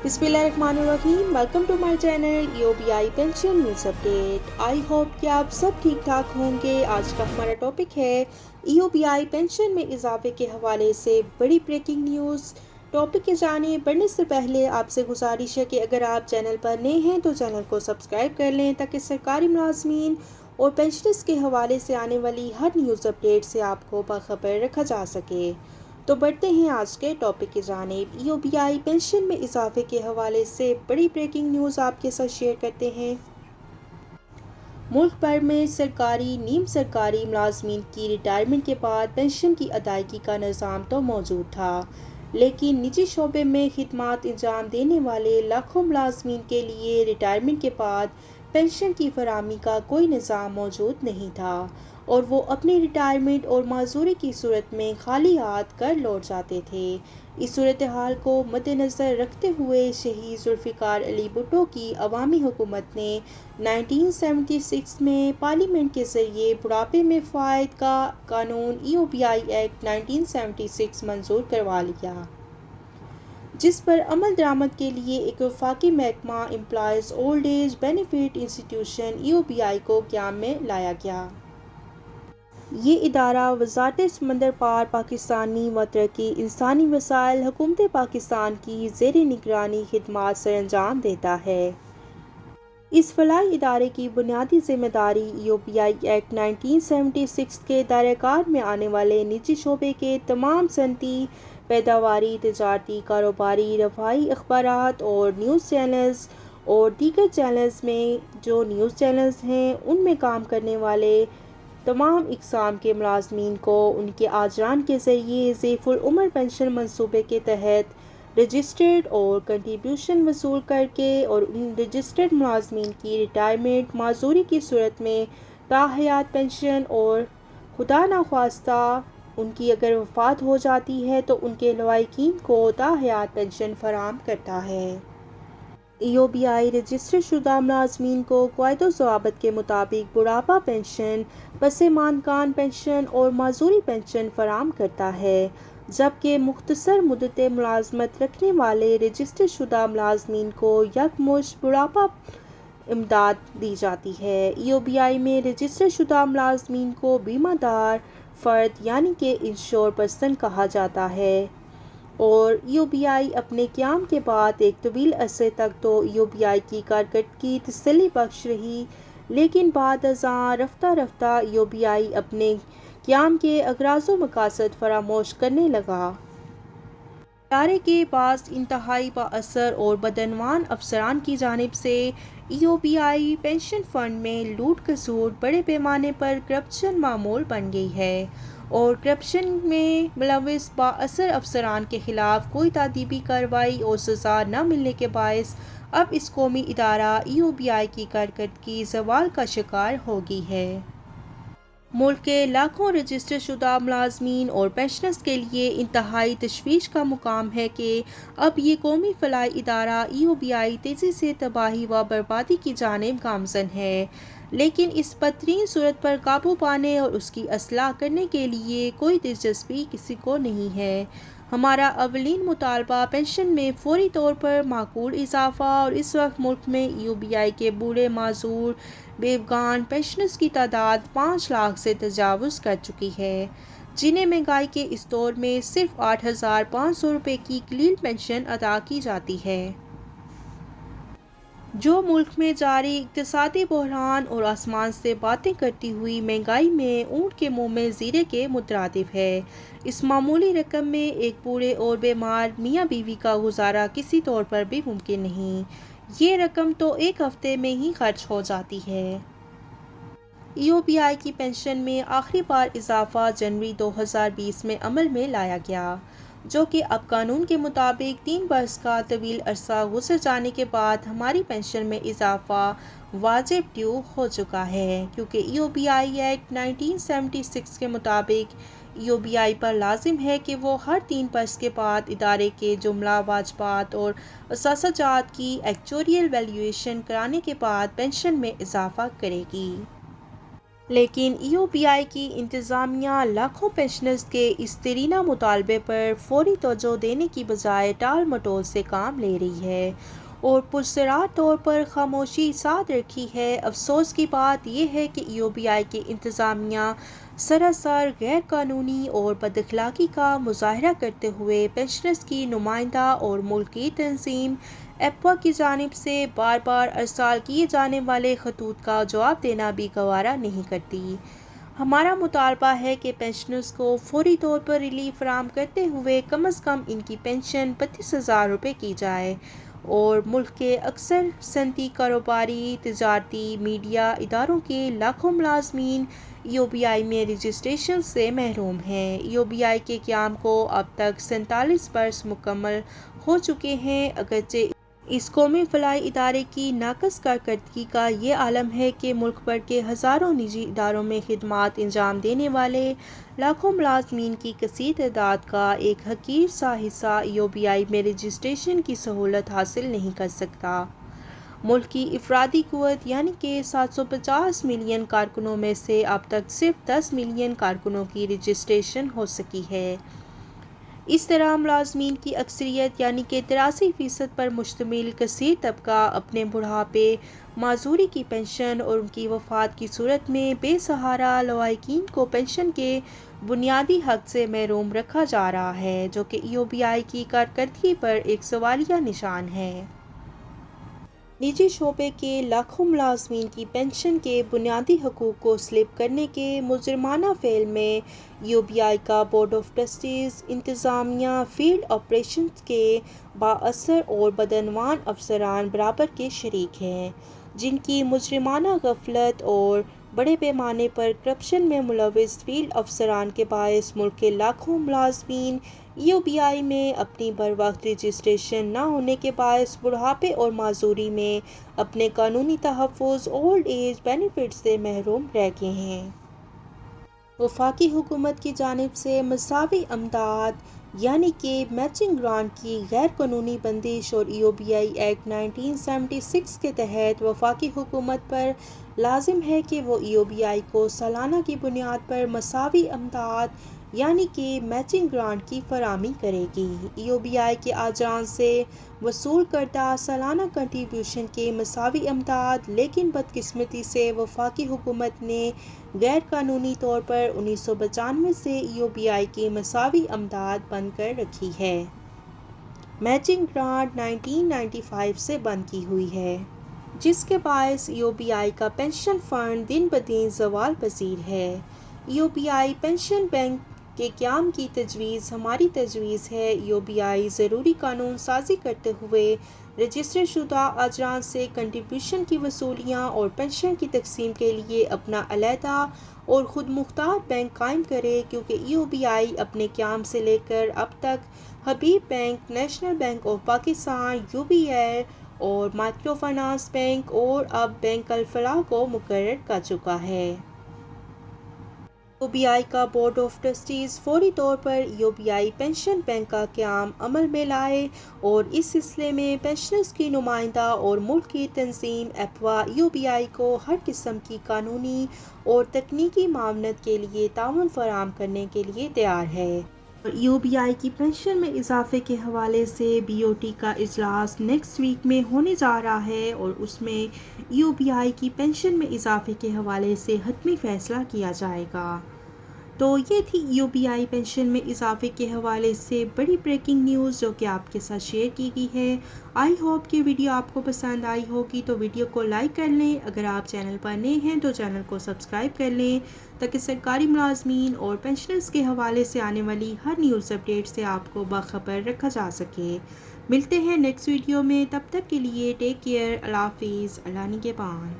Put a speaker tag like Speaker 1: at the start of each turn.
Speaker 1: बिस्मिल्लाहिर्रहमानिर्रहीम। Welcome to my channel EOBI pension news update. I hope कि आप सब ठीक ठाक होंगे। आज का हमारा टॉपिक है EOBI पेंशन में इजाफे के हवाले से बड़ी ब्रेकिंग न्यूज़। टॉपिक के जाने बढ़ने से पहले आपसे गुजारिश है कि अगर आप चैनल पर नए हैं तो चैनल को सब्सक्राइब कर लें ताकि सरकारी मुलाजमीन और पेंशनर्स के हवाले से आने वाली हर न्यूज़ अपडेट से आपको बाखबर रखा जा सके। तो बढ़ते हैं आज के टॉपिक की जानिब। EOBI पेंशन में इजाफे के हवाले से बड़ी ब्रेकिंग न्यूज़ आपके साथ शेयर करते हैं। मुल्क भर में सरकारी नीम सरकारी मुलाजमीन की रिटायरमेंट के बाद पेंशन की अदायगी का निज़ाम तो मौजूद था, लेकिन निजी शोबे में खिदमात अंजाम देने वाले लाखों मुलाजमीन के लिए रिटायरमेंट के बाद पेंशन की फराहमी का कोई निज़ाम मौजूद नहीं था और वो अपनी रिटायरमेंट और माजूरी की सूरत में खाली हाथ घर लौट जाते थे। इस सूरत हाल को मद्देनज़र रखते हुए शहीद जुल्फ़िकार अली भुट्टो की अवामी हुकूमत ने 1976 में पार्लियामेंट के ज़रिए बुढ़ापे में फ़ायद का कानून EOBI एक्ट 1976 मंजूर करवा लिया, जिस पर अमल दरामद के लिए एक वफाकी महकमा employees old age benefit institution EOBI को क़याम में लाया गया। ये इदारा वज़ारत समंदर पार पाकिस्तानी व तरक्की इंसानी वसाइल हुकूमत पाकिस्तान की ज़ेर निगरानी खिदमात सरअंजाम देता है। इस फलाही इदारे की बुनियादी ज़िम्मेदारी EOBI एक्ट 1976 के दायरेकार में आने वाले निजी शोबे के तमाम सनती, पैदावारी, तजारती, कारोबारी, रफ़ाही अखबारात और न्यूज़ चैनल्स और दीगर चैनल्स में जो न्यूज़ चैनल्स हैं उनमें काम करने वाले तमाम इक़साम के मुलाजमीन को उनके आजरान के ज़रिए ज़ैफ़ुल उम्र पेंशन मंसूबे के तहत रजिस्टर्ड और कंट्रीब्यूशन वसूल करके और उन रजिस्टर्ड मुलाजमीन की रिटायरमेंट माजूरी की सूरत में ताहयात पेंशन और खुदा न ख्वास्ता उनकी अगर वफ़ात हो जाती है तो उनके लवाहिकीन को ताहयात पेंशन फराहम करता है। EOBI रजिस्टर शुदा मुलाजमीन को क़वायद व ज़वाबित के मुताबिक बुढ़ापा पेंशन, पस-ए-मानकान पेंशन और माजूरी पेंशन फराहम करता है, जबकि मुख्तसर मुद्दत मुलाजमत रखने वाले रजिस्टर शुदा मुलाजमीन को यकमुश्त बुढ़ापा इमदाद दी जाती है। EOBI में रजिस्टर शुदा मुलाजमीन को बीमादार फ़र्द यानी कि इंश्योर पर्सन कहा जाता है और EOBI अपने क़याम के बाद एक तवील अरसे तक तो EOBI की कारकर्दगी तसल्ली बख्श रही, लेकिन बाद अज़ां रफ्ता रफ्ता EOBI अपने क़याम के अगराज़ व मकासद फरामोश करने लगा। इदारे के पास इंतहाई बाअसर और बदनवान अफसरान की जानिब से EOBI पेंशन फ़ंड में लूट खसूट बड़े पैमाने पर करप्शन मामूल बन गई है और करप्शन में मुलव्विस बाअसर अफसरान के ख़िलाफ़ कोई तादीबी कार्रवाई और सज़ा न मिलने के बायस अब इस कौमी इदारा EOBI की कारकर्दगी ज़वाल का शिकार हो गई है। मुल्क के लाखों रजिस्टर शुदा मुलाजमीन और पेंशनर्स के लिए इंतहाई तशवीश का मुकाम है कि अब ये कौमी फलाही इदारा EOBI तेज़ी से तबाही व बर्बादी की जानिब गामज़न है, लेकिन इस बदतरीन सूरत पर काबू पाने और उसकी असलाह करने के लिए कोई दिलचस्पी किसी को नहीं है। हमारा अवलीन मुतालबा पेंशन में फौरी तौर पर माकूल इजाफ़ा और इस वक्त मुल्क में EOBI के बूढ़े माजूर बेवगान पेंशनर्स की तादाद 5 लाख से तजावुज़ कर चुकी है, जिन्हें महंगाई के इस दौर में सिर्फ 8,500 रुपये की कलील पेंशन अदा की जाती है, जो मुल्क में जारी इक़्तिसादी बहरान और आसमान से बातें करती हुई महंगाई में ऊँट के मुँह में ज़ीरे के मुतरादिफ है। इस मामूली रकम में एक बूढ़े और बीमार मियाँ बीवी का गुजारा किसी तौर पर भी मुमकिन नहीं। ये रकम तो एक हफ्ते में ही खर्च हो जाती है। EOBI की पेंशन में आखिरी बार इजाफा जनवरी 2020 में अमल में लाया गया, जो कि अब कानून के मुताबिक 3 बरस का तवील अरसा गुज़र जाने के बाद हमारी पेंशन में इजाफा वाजिब ड्यू हो चुका है, क्योंकि EOBI एक्ट 1976 के मुताबिक EOBI पर लाजिम है कि वो हर 3 बरस के बाद इदारे के जुमला वाजबात और असासाजात की एक्चुरियल वैल्यूएशन कराने के बाद पेंशन में इजाफा करेगी। لیکن ای او پی آئی کی انتظامیہ لاکھوں پینشنرز کے اس دیرینہ مطالبے پر فوری توجہ دینے کی بجائے ٹال مٹول سے کام لے رہی ہے اور پرسرار طور پر خاموشی ساتھ رکھی ہے۔ افسوس کی بات یہ ہے کہ ای او پی آئی کی انتظامیہ سراسر غیر قانونی اور بد اخلاقی کا مظاہرہ کرتے ہوئے پینشنرز کی نمائندہ اور ملک کی تنظیم ایپوا کی جانب سے بار بار ارسال کیے جانے والے خطوط کا جواب دینا بھی گوارا نہیں کرتی۔ ہمارا مطالبہ ہے کہ پینشنرز کو فوری طور پر ریلیف فراہم کرتے ہوئے کم از کم ان کی پنشن 32,000 روپے کی جائے اور ملک کے اکثر صنعتی، کاروباری، تجارتی، میڈیا اداروں کے لاکھوں ملازمین ای او پی آئی میں رجسٹریشن سے محروم ہیں۔ ای او پی آئی کے قیام کو اب تک 47 برس مکمل ہو چکے ہیں، اگرچہ اس قومی فلاحی ادارے کی ناقص کارکردگی کا یہ عالم ہے کہ ملک بھر کے ہزاروں نجی اداروں میں خدمات انجام دینے والے لاکھوں ملازمین کی کثیر تعداد کا ایک حقیر سا حصہ ای او پی آئی میں رجسٹریشن کی سہولت حاصل نہیں کر سکتا۔ ملک کی افرادی قوت یعنی کہ 750 ملین کارکنوں میں سے اب تک صرف 10 ملین کارکنوں کی رجسٹریشن ہو سکی ہے۔ اس طرح ملازمین کی اکثریت یعنی کہ 83% پر مشتمل کثیر طبقہ اپنے بڑھاپے، معذوری کی پنشن اور ان کی وفات کی صورت میں بے سہارا لواحقین کو پنشن کے بنیادی حق سے محروم رکھا جا رہا ہے، جو کہ ای او پی آئی کی کارکردگی پر ایک سوالیہ نشان ہے۔ نجی شعبے کے لاکھوں ملازمین کی پنشن کے بنیادی حقوق کو سلب کرنے کے مجرمانہ فعل میں ای او پی آئی کا بورڈ آف ٹرسٹیز، انتظامیہ، فیلڈ آپریشنز کے بااثر اور بدعنوان افسران برابر کے شریک ہیں، جن کی مجرمانہ غفلت اور بڑے پیمانے پر کرپشن میں ملوث فیلڈ افسران کے باعث ملک کے لاکھوں ملازمین ای او پی آئی میں اپنی بروقت رجسٹریشن نہ ہونے کے باعث بڑھاپے اور معذوری میں اپنے قانونی تحفظ اولڈ ایج بینیفٹ سے محروم رہ گئے ہیں۔ وفاقی حکومت کی جانب سے مساوی امداد یعنی کہ میچنگ گرانٹ کی غیر قانونی بندش اور ای او پی آئی ایکٹ 1976 کے تحت وفاقی حکومت پر لازم ہے کہ وہ ای او پی آئی کو سالانہ کی بنیاد پر مساوی امداد یعنی کہ میچنگ گرانٹ کی فراہمی کرے گی۔ ای او پی آئی کے اجراء سے وصول کردہ سالانہ کنٹریبیوشن کی مساوی امداد، لیکن بدقسمتی سے وفاقی حکومت نے غیر قانونی طور پر 1995 سے ای او پی آئی کی مساوی امداد بند کر رکھی ہے۔ میچنگ گرانٹ 1995 سے بند کی ہوئی ہے، جس کے باعث ای او پی آئی کا پنشن فنڈ دن بدن زوال پذیر ہے۔ ای او پی آئی پنشن بینک کے قیام کی تجویز ہماری تجویز ہے۔ ای او پی آئی ضروری قانون سازی کرتے ہوئے رجسٹر شدہ اجراء سے کنٹریبیوشن کی وصولیاں اور پنشن کی تقسیم کے لیے اپنا علیحدہ اور خود مختار بینک قائم کرے، کیونکہ ای او پی آئی اپنے قیام سے لے کر اب تک Habib bank, national bank of Pakistan, U B L اور مائیکرو فائنانس بینک اور اب بینک الفلاح کو مقرر کر چکا ہے۔ ای او پی آئی کا بورڈ آف ٹرسٹیز فوری طور پر ای او پی آئی پنشن بینک کا قیام عمل میں لائے اور اس سلسلے میں پنشنرز کی نمائندہ اور ملک کی تنظیم ایپوا ای او پی آئی کو ہر قسم کی قانونی اور تکنیکی معاونت کے لیے تعاون فراہم کرنے کے لیے تیار ہے۔ اور ای او پی آئی کی پنشن میں اضافے کے حوالے سے بی او ٹی کا اجلاس نیکسٹ ویک میں ہونے جا رہا ہے اور اس میں ای او پی آئی کی پنشن میں اضافے کے حوالے سے حتمی فیصلہ کیا جائے گا۔ تو یہ تھی ای او پی آئی پنشن میں اضافے کے حوالے سے بڑی بریکنگ نیوز جو کہ آپ کے ساتھ شیئر کی گئی ہے۔ آئی ہوپ کہ ویڈیو آپ کو پسند آئی ہوگی، تو ویڈیو کو لائک کر لیں۔ اگر آپ چینل پر نئے ہیں تو چینل کو سبسکرائب کر لیں تاکہ سرکاری ملازمین اور پنشنرز کے حوالے سے آنے والی ہر نیوز اپڈیٹ سے آپ کو باخبر رکھا جا سکے۔ ملتے ہیں نیکسٹ ویڈیو میں، تب تک کے لیے ٹیک کیئر، اللہ حافظ، اللہ نگہبان۔